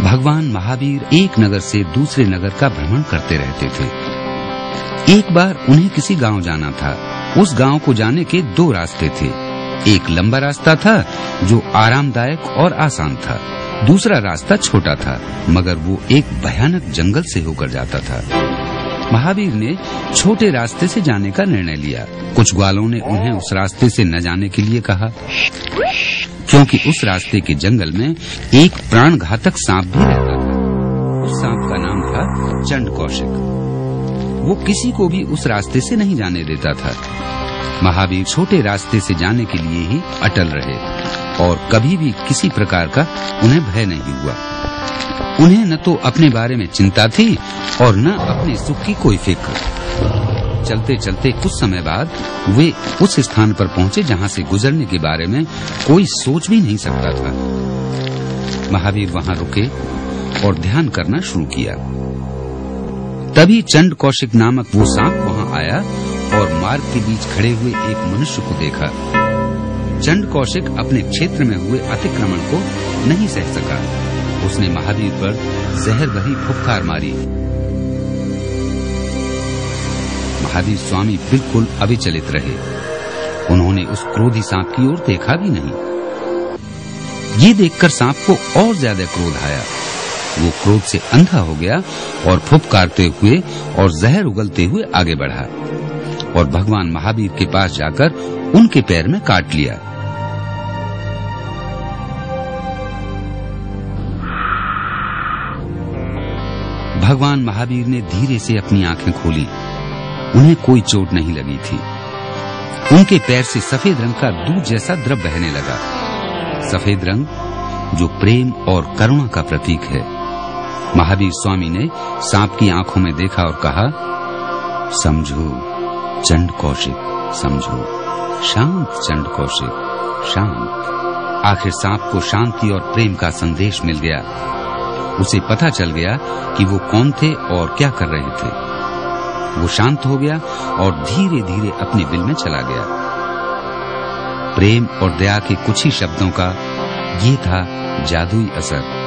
भगवान महावीर एक नगर से दूसरे नगर का भ्रमण करते रहते थे। एक बार उन्हें किसी गांव जाना था। उस गांव को जाने के दो रास्ते थे। एक लंबा रास्ता था जो आरामदायक और आसान था। दूसरा रास्ता छोटा था मगर वो एक भयानक जंगल से होकर जाता था। महावीर ने छोटे रास्ते से जाने का निर्णय लिया। कुछ ग्वालों ने उन्हें उस रास्ते से न जाने के लिए कहा, क्योंकि उस रास्ते के जंगल में एक प्राणघातक सांप भी रहता था। उस सांप का नाम था चंड कौशिक। वो किसी को भी उस रास्ते से नहीं जाने देता था। महावीर छोटे रास्ते से जाने के लिए ही अटल रहे और कभी भी किसी प्रकार का उन्हें भय नहीं हुआ। उन्हें न तो अपने बारे में चिंता थी और न अपने सुख की कोई फिक्र। चलते चलते कुछ समय बाद वे उस स्थान पर पहुंचे जहां से गुजरने के बारे में कोई सोच भी नहीं सकता था। महावीर वहां रुके और ध्यान करना शुरू किया। तभी चंड कौशिक नामक वो सांप वहां आया और मार्ग के बीच खड़े हुए एक मनुष्य को देखा। चंड कौशिक अपने क्षेत्र में हुए अतिक्रमण को नहीं सह सका। उसने महावीर पर जहर भरी फुफकार मारी। महावीर स्वामी बिल्कुल अविचलित रहे। उन्होंने उस क्रोधी सांप की ओर देखा भी नहीं। ये देखकर सांप को और ज्यादा क्रोध आया। वो क्रोध से अंधा हो गया और फुफकारते हुए और जहर उगलते हुए आगे बढ़ा और भगवान महावीर के पास जाकर उनके पैर में काट लिया। भगवान महावीर ने धीरे से अपनी आंखें खोली। उन्हें कोई चोट नहीं लगी थी। उनके पैर से सफेद रंग का दूध जैसा द्रव बहने लगा। सफेद रंग जो प्रेम और करुणा का प्रतीक है। महावीर स्वामी ने सांप की आंखों में देखा और कहा, समझो चंड कौशिक, समझो, शांत चंड कौशिक, शांत। आखिर सांप को शांति और प्रेम का संदेश मिल गया। उसे पता चल गया कि वो कौन थे और क्या कर रहे थे। वो शांत हो गया और धीरे धीरे अपने बिल में चला गया। प्रेम और दया के कुछ ही शब्दों का ये था जादुई असर।